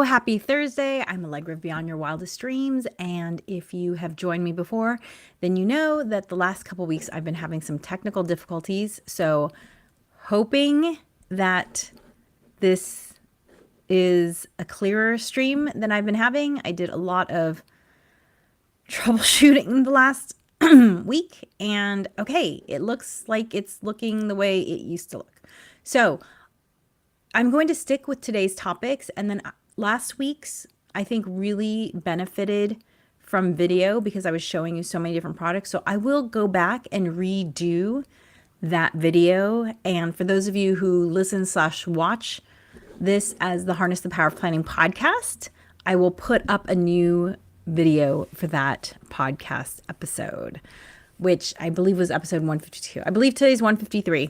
Oh, happy Thursday. I'm Allegra of Beyond Your Wildest Dreams. And if you have joined me before, then you know that the last couple weeks I've been having some technical difficulties. So, hoping that this is a clearer stream than I've been having. I did a lot of troubleshooting the last week, and okay, it looks like it's looking the way it used to look. So, I'm going to stick with today's topics, and then last week's, I think, really benefited from video because I was showing you so many different products. So I will go back and redo that video. And for those of you who listen/watch this as the Harness the Power of Planning podcast, I will put up a new video for that podcast episode, which I believe was episode 152. I believe today's 153.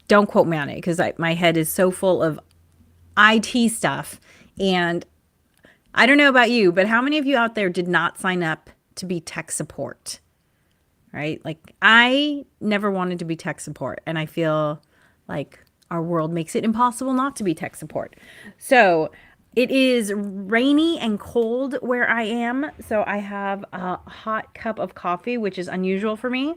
Don't quote me on it because my head is so full of IT stuff. And I don't know about you, but how many of you out there did not sign up to be tech support? Right? Like, I never wanted to be tech support, and I feel like our world makes it impossible not to be tech support. So it is rainy and cold where I am. So I have a hot cup of coffee, which is unusual for me.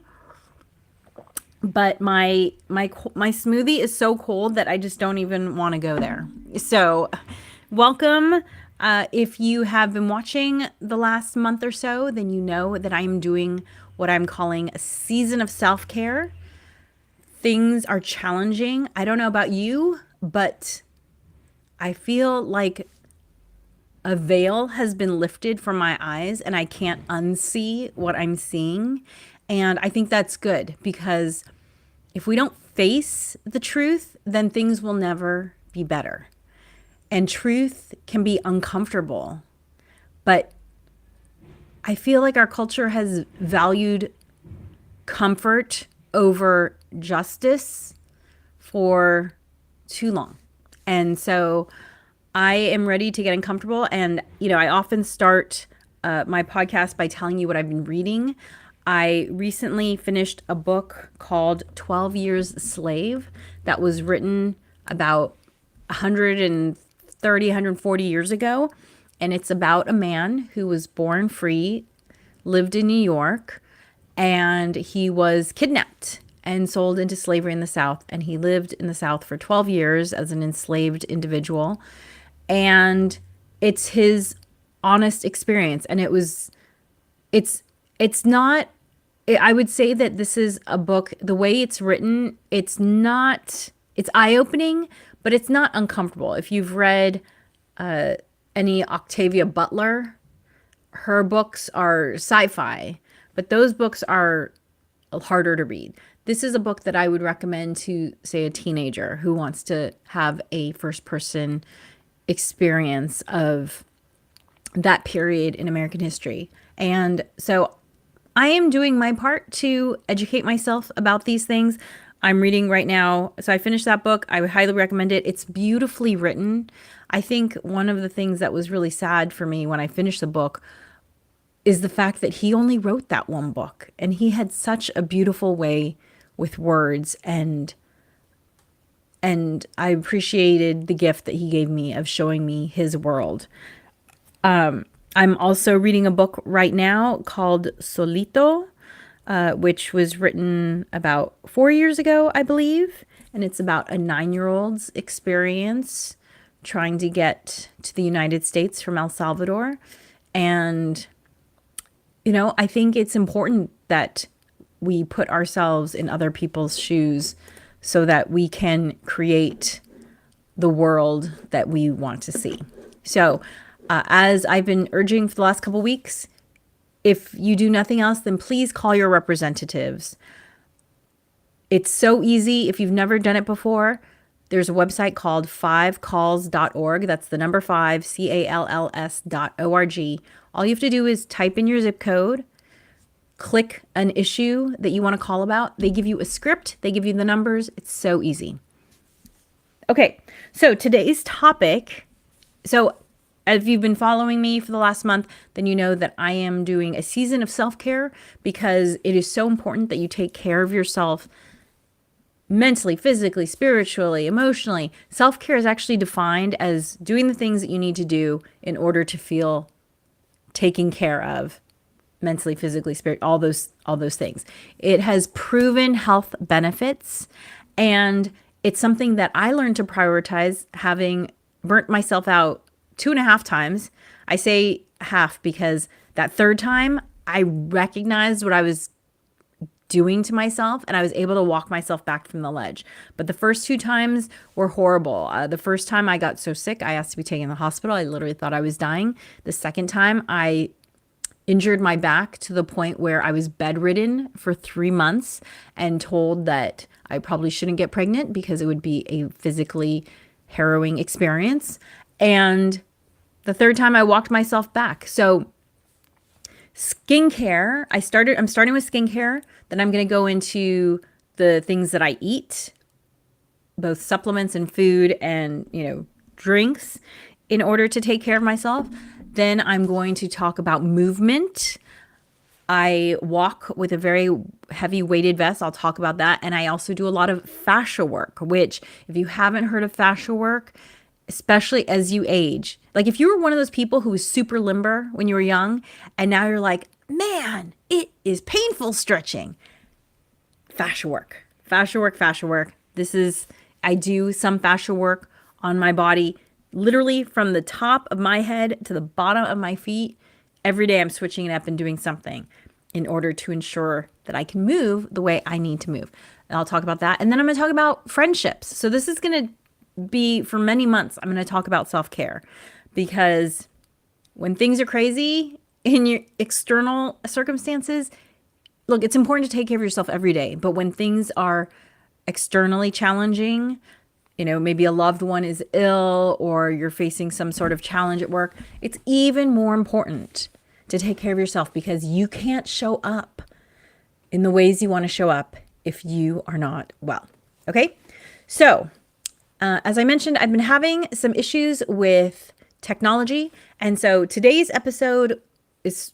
But my smoothie is so cold that I just don't even want to go there. So welcome. If you have been watching the last month or so, then you know that I'm doing what I'm calling a season of self-care. Things are challenging. I don't know about you, but I feel like a veil has been lifted from my eyes and I can't unsee what I'm seeing. And I think that's good because if we don't face the truth, then things will never be better. And truth can be uncomfortable. But I feel like our culture has valued comfort over justice for too long. And so I am ready to get uncomfortable. And, I often start my podcast by telling you what I've been reading. I recently finished a book called 12 Years a Slave that was written about 130, 140 years ago. And it's about a man who was born free, lived in New York, and he was kidnapped and sold into slavery in the South. And he lived in the South for 12 years as an enslaved individual. And it's his honest experience. And it's not, I would say that this is a book, the way it's written, it's eye-opening, but it's not uncomfortable. If you've read any Octavia Butler, her books are sci-fi, but those books are harder to read. This is a book that I would recommend to, say, a teenager who wants to have a first-person experience of that period in American history. And so I am doing my part to educate myself about these things. I'm reading right now. So I finished that book. I would highly recommend it. It's beautifully written. I think one of the things that was really sad for me when I finished the book is the fact that he only wrote that one book. And he had such a beautiful way with words. And I appreciated the gift that he gave me of showing me his world. I'm also reading a book right now called Solito, which was written about 4 years ago, I believe. And it's about a 9-year-old's experience trying to get to the United States from El Salvador. And, I think it's important that we put ourselves in other people's shoes so that we can create the world that we want to see. So, as I've been urging for the last couple weeks, if you do nothing else, then please call your representatives. It's so easy. If you've never done it before, there's a website called 5calls.org. That's the number 5, CALLS.org. All you have to do is type in your zip code, click an issue that you want to call about. They give you a script. They give you the numbers. It's so easy. Okay, so today's topic. So if you've been following me for the last month, then you know that I am doing a season of self-care because it is so important that you take care of yourself mentally, physically, spiritually, emotionally. Self-care is actually defined as doing the things that you need to do in order to feel taken care of mentally, physically, spirit, all those things. It has proven health benefits, and it's something that I learned to prioritize, having burnt myself out 2.5 times. I say half because that third time I recognized what I was doing to myself, and I was able to walk myself back from the ledge. But the first 2 times were horrible. The first time I got so sick, I asked to be taken to the hospital. I literally thought I was dying. The second time, I injured my back to the point where I was bedridden for 3 months and told that I probably shouldn't get pregnant because it would be a physically harrowing experience. And the third time I walked myself back. So skincare, I'm starting with skincare, then I'm going to go into the things that I eat, both supplements and food and, drinks in order to take care of myself. Then I'm going to talk about movement. I walk with a very heavy weighted vest. I'll talk about that. And I also do a lot of fascia work, which, if you haven't heard of fascia work, especially as you age, like if you were one of those people who was super limber when you were young and now you're like, man, it is painful stretching. Fascia work, fascia work, fascia work. I do some fascia work on my body, literally from the top of my head to the bottom of my feet. Every day I'm switching it up and doing something in order to ensure that I can move the way I need to move. And I'll talk about that. And then I'm going to talk about friendships. So this is going to be for many months. I'm going to talk about self-care, because when things are crazy in your external circumstances, look, it's important to take care of yourself every day. But when things are externally challenging, maybe a loved one is ill or you're facing some sort of challenge at work, it's even more important to take care of yourself, because you can't show up in the ways you want to show up if you are not well. Okay? So, as I mentioned, I've been having some issues with technology. And so today's episode it's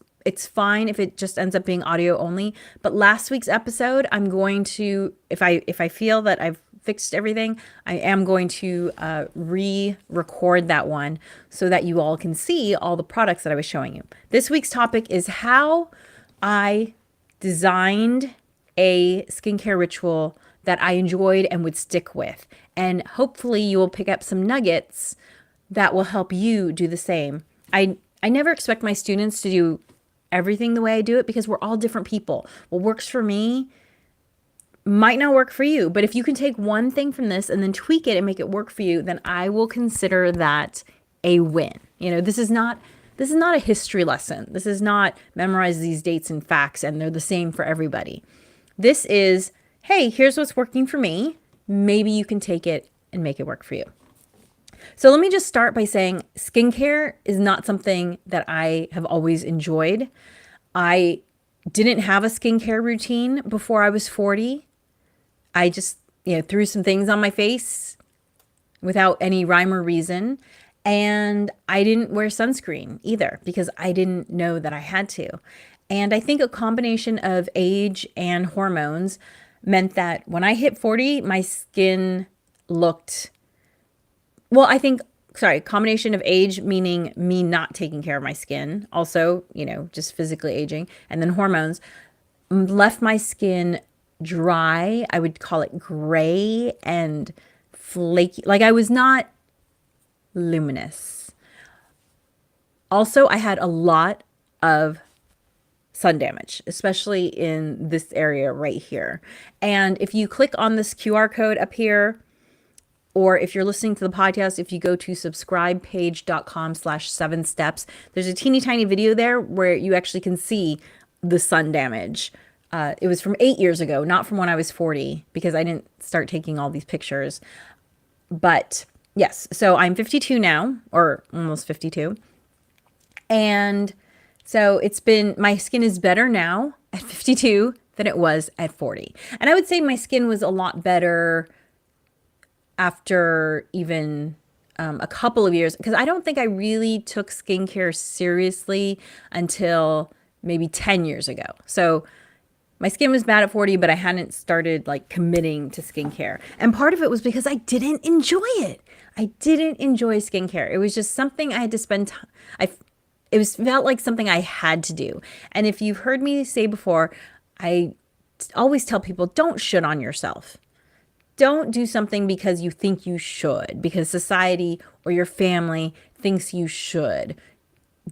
fine if it just ends up being audio only. But last week's episode, I'm going to, if I feel that I've fixed everything, I am going to re-record that one so that you all can see all the products that I was showing you. This week's topic is how I designed a skincare ritual that I enjoyed and would stick with. And hopefully you will pick up some nuggets that will help you do the same. I never expect my students to do everything the way I do it, because we're all different people. What works for me might not work for you. But if you can take one thing from this and then tweak it and make it work for you, then I will consider that a win. This is not a history lesson. This is not memorize these dates and facts and they're the same for everybody. This is, hey, here's what's working for me. Maybe you can take it and make it work for you. So let me just start by saying skincare is not something that I have always enjoyed. I didn't have a skincare routine before I was 40. I just, threw some things on my face without any rhyme or reason. And I didn't wear sunscreen either because I didn't know that I had to. And I think a combination of age and hormones meant that when I hit 40, my skin looked, combination of age, meaning me not taking care of my skin, also, just physically aging, and then hormones left my skin dry. I would call it gray and flaky. Like I was not luminous. Also, I had a lot of sun damage, especially in this area right here. And if you click on this QR code up here, or if you're listening to the podcast, if you go to subscribepage.com/7steps, there's a teeny tiny video there where you actually can see the sun damage. It was from 8 years ago, not from when I was 40, because I didn't start taking all these pictures. But yes, so I'm 52 now, or almost 52. And so my skin is better now at 52 than it was at 40. And I would say my skin was a lot better after even a couple of years, because I don't think I really took skincare seriously until maybe 10 years ago. So My skin was bad at 40, but I hadn't started like committing to skincare. And part of it was because I didn't enjoy it. I didn't enjoy skincare. It was just something I had to spend time. It was felt like something I had to do. And if you've heard me say before, I always tell people, don't shit on yourself. Don't do something because you think you should, because society or your family thinks you should.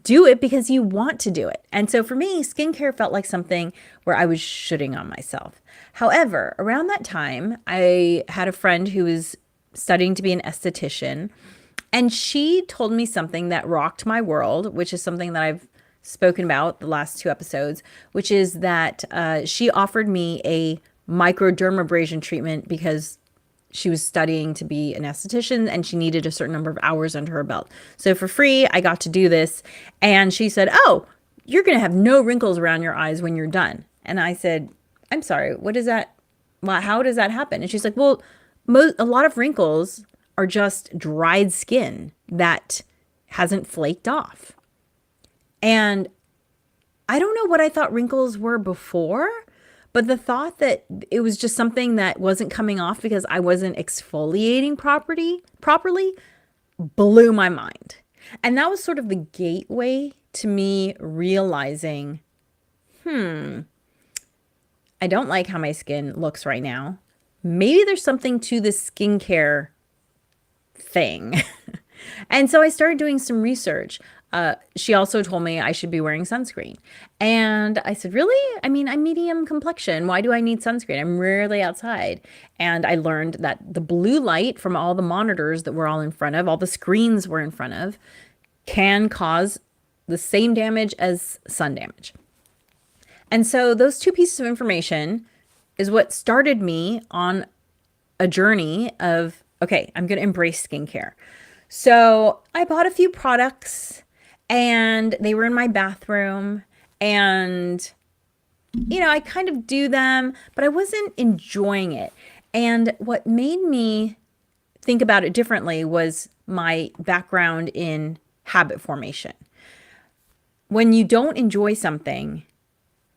Do it because you want to do it. And so for me, skincare felt like something where I was shitting on myself. However, around that time, I had a friend who was studying to be an esthetician, and she told me something that rocked my world, which is something that I've spoken about the last 2 episodes, which is that she offered me a microdermabrasion treatment because she was studying to be an esthetician and she needed a certain number of hours under her belt. So for free, I got to do this. And she said, "Oh, you're going to have no wrinkles around your eyes when you're done." And I said, "I'm sorry, what is that? How does that happen?" And she's like, "Well, a lot of wrinkles are just dried skin that hasn't flaked off." And I don't know what I thought wrinkles were before, but the thought that it was just something that wasn't coming off because I wasn't exfoliating properly blew my mind. And that was sort of the gateway to me realizing, I don't like how my skin looks right now. Maybe there's something to this skincare thing. And so I started doing some research. She also told me I should be wearing sunscreen. And I said, "Really? I mean, I'm medium complexion. Why do I need sunscreen? I'm rarely outside." And I learned that the blue light from all the monitors that we're all in front of, all the screens we're in front of, can cause the same damage as sun damage. And so those two pieces of information is what started me on a journey of, okay, I'm going to embrace skincare. So I bought a few products and they were in my bathroom, and, I kind of do them, but I wasn't enjoying it. And what made me think about it differently was my background in habit formation. When you don't enjoy something,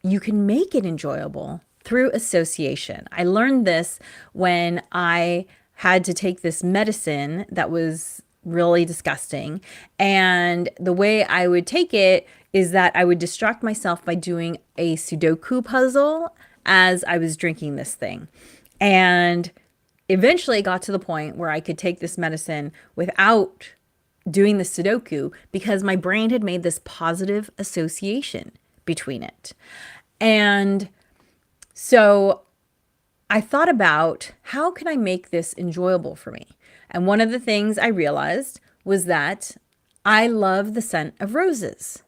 you can make it enjoyable through association. I learned this when I had to take this medicine that was really disgusting. And the way I would take it is that I would distract myself by doing a Sudoku puzzle as I was drinking this thing. And eventually it got to the point where I could take this medicine without doing the Sudoku because my brain had made this positive association between it. And so I thought about, how can I make this enjoyable for me? And one of the things I realized was that I love the scent of roses.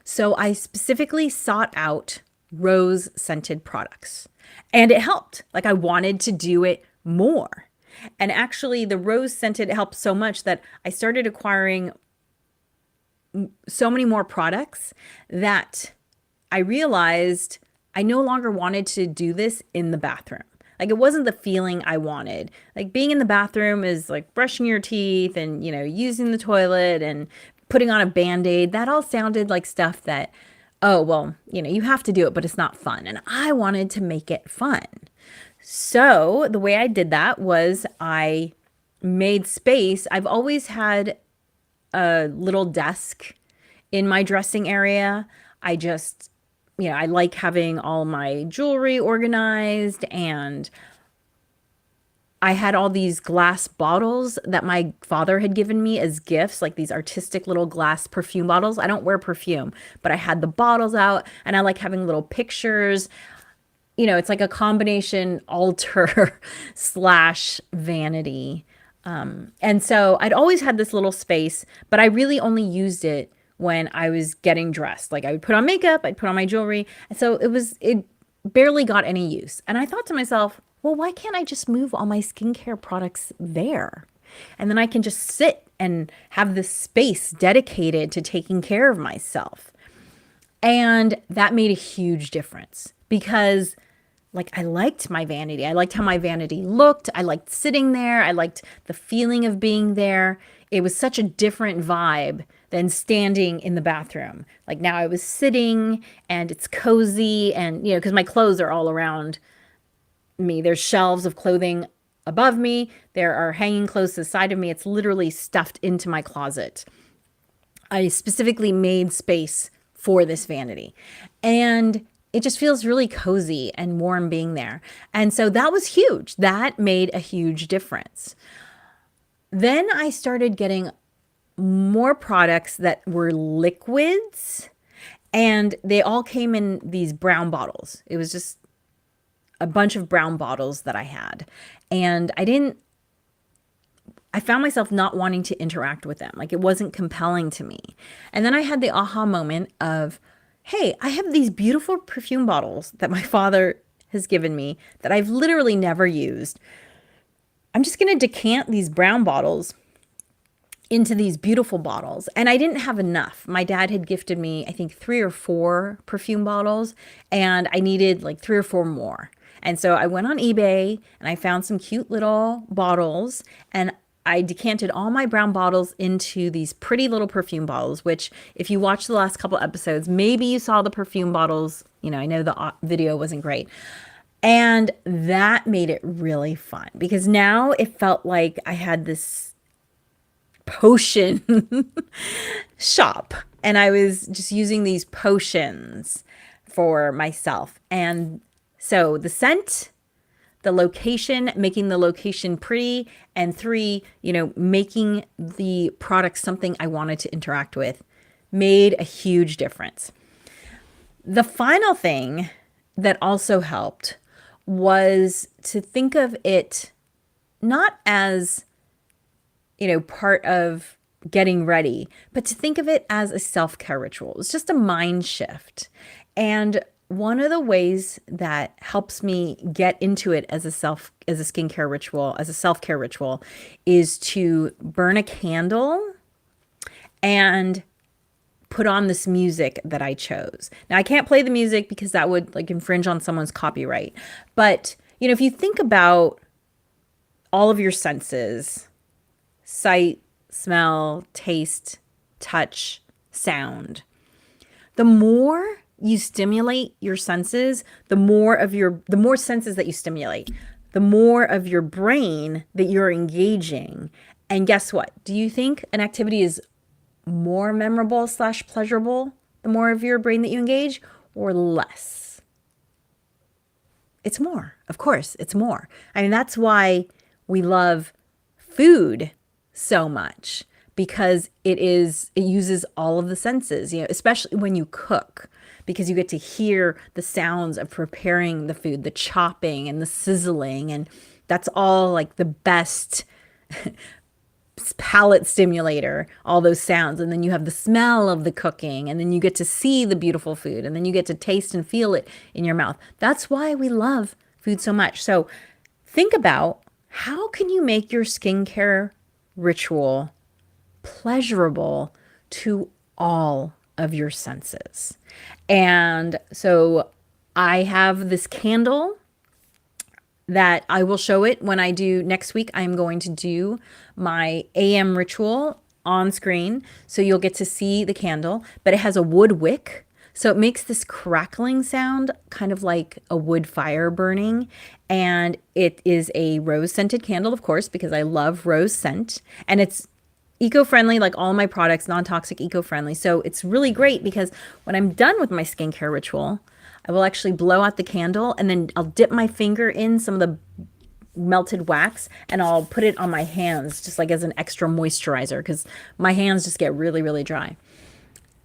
So I specifically sought out rose scented products, and it helped. Like, I wanted to do it more. And actually the rose scented helped so much that I started acquiring so many more products that I realized I no longer wanted to do this in the bathroom. Like, it wasn't the feeling I wanted. Like, being in the bathroom is like brushing your teeth and, using the toilet and putting on a Band-Aid. That all sounded like stuff that, oh, well, you have to do it, but it's not fun. And I wanted to make it fun. So the way I did that was I made space. I've always had a little desk in my dressing area. I like having all my jewelry organized, and I had all these glass bottles that my father had given me as gifts, like these artistic little glass perfume bottles. I don't wear perfume, but I had the bottles out, and I like having little pictures. It's like a combination altar slash vanity. And so I'd always had this little space, but I really only used it when I was getting dressed. Like, I would put on makeup, I'd put on my jewelry. And so it barely got any use. And I thought to myself, well, why can't I just move all my skincare products there? And then I can just sit and have this space dedicated to taking care of myself. And that made a huge difference because, like, I liked my vanity. I liked how my vanity looked. I liked sitting there. I liked the feeling of being there. it was such a different vibe than standing in the bathroom. Like now I was sitting and it's cozy and, because my clothes are all around me. There's shelves of clothing above me. There are hanging clothes to the side of me. It's literally stuffed into my closet. I specifically made space for this vanity. And it just feels really cozy and warm being there. And so that was huge. That made a huge difference. Then I started getting more products that were liquids, and they all came in these brown bottles. It was just a bunch of brown bottles that I had. And I found myself not wanting to interact with them. Like it wasn't compelling to me. And then I had the aha moment of, hey, I have these beautiful perfume bottles that my father has given me that I've literally never used. I'm just going to decant these brown bottles into these beautiful bottles. And I didn't have enough. My dad had gifted me, I think, 3 or 4 perfume bottles, and I needed like 3 or 4 more. And so I went on eBay and I found some cute little bottles, and I decanted all my brown bottles into these pretty little perfume bottles, which if you watched the last couple episodes, maybe you saw the perfume bottles. I know the video wasn't great. And that made it really fun because now it felt like I had this potion shop and I was just using these potions for myself. And so the scent, the location, making the location pretty, and 3, making the product something I wanted to interact with made a huge difference. The final thing that also helped was to think of it not as, part of getting ready, but to think of it as a self-care ritual. It's just a mind shift. And one of the ways that helps me get into it as a skincare ritual, as a self-care ritual, is to burn a candle and put on this music that I chose. Now I can't play the music because that would infringe on someone's copyright. But, if you think about all of your senses, sight, smell, taste, touch, sound, the more you stimulate your senses, the more senses that you stimulate, the more of your brain that you're engaging. And guess what? Do you think an activity is more memorable / pleasurable the more of your brain that you engage, or less? It's more. Of course, it's more. I mean, that's why we love food so much, because it uses all of the senses, especially when you cook, because you get to hear the sounds of preparing the food, the chopping and the sizzling, and that's all like the best palate stimulator, all those sounds. And then you have the smell of the cooking, and then you get to see the beautiful food, and then you get to taste and feel it in your mouth. That's why we love food so much. So think about, how can you make your skincare ritual pleasurable to all of your senses? And so I have this candle that I will show it when I do next week. I'm going to do my AM ritual on screen, so you'll get to see the candle, but it has a wood wick. So it makes this crackling sound, kind of like a wood fire burning. And it is a rose scented candle, of course, because I love rose scent. And it's eco-friendly, like all my products, non-toxic, eco-friendly. So it's really great because when I'm done with my skincare ritual, I will actually blow out the candle, and then I'll dip my finger in some of the melted wax, and I'll put it on my hands just like as an extra moisturizer, because my hands just get really, really dry.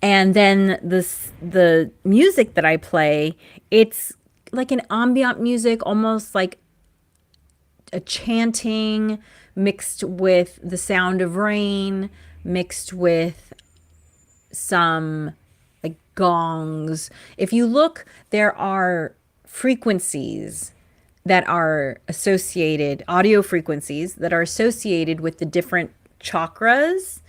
And then the music that I play, it's like an ambient music, almost like a chanting mixed with the sound of rain, mixed with some like gongs. If you look, there are frequencies that are associated, audio frequencies that are associated with the different chakras.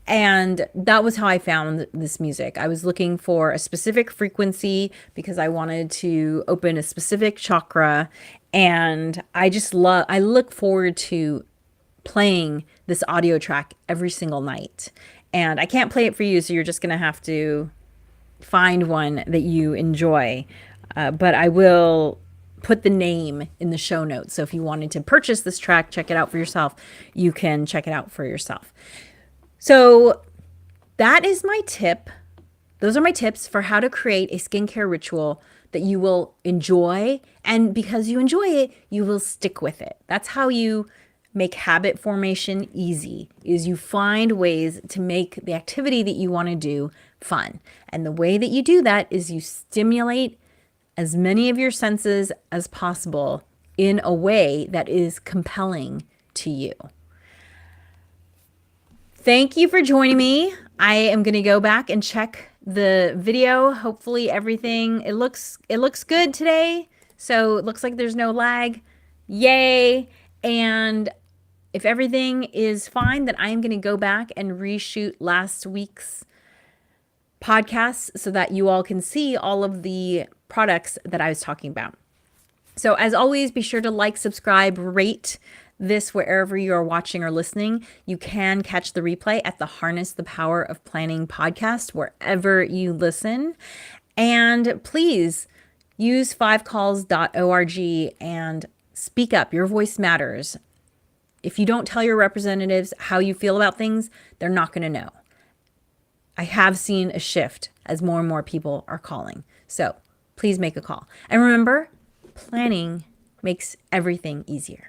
And that was how I found this music. I was looking for a specific frequency because I wanted to open a specific chakra. And I look forward to playing this audio track every single night. And I can't play it for you, so you're just going to have to find one that you enjoy. But I will put the name in the show notes. So if you wanted to purchase this track, check it out for yourself, you can check it out for yourself. So that is my tip. Those are my tips for how to create a skincare ritual that you will enjoy. And because you enjoy it, you will stick with it. That's how you make habit formation easy, is you find ways to make the activity that you want to do fun. And the way that you do that is you stimulate as many of your senses as possible in a way that is compelling to you. Thank you for joining me. I am going to go back and check the video. Hopefully everything, it looks good today. So it looks like there's no lag. Yay. And if everything is fine, then I am going to go back and reshoot last week's podcast so that you all can see all of the products that I was talking about. So as always, be sure to like, subscribe, rate this wherever you are watching or listening. You can catch the replay at the Harness the Power of Planning podcast, wherever you listen. And please use 5calls.org and speak up. Your voice matters. If you don't tell your representatives how you feel about things, they're not going to know. I have seen a shift as more and more people are calling. So please make a call. And remember, planning makes everything easier.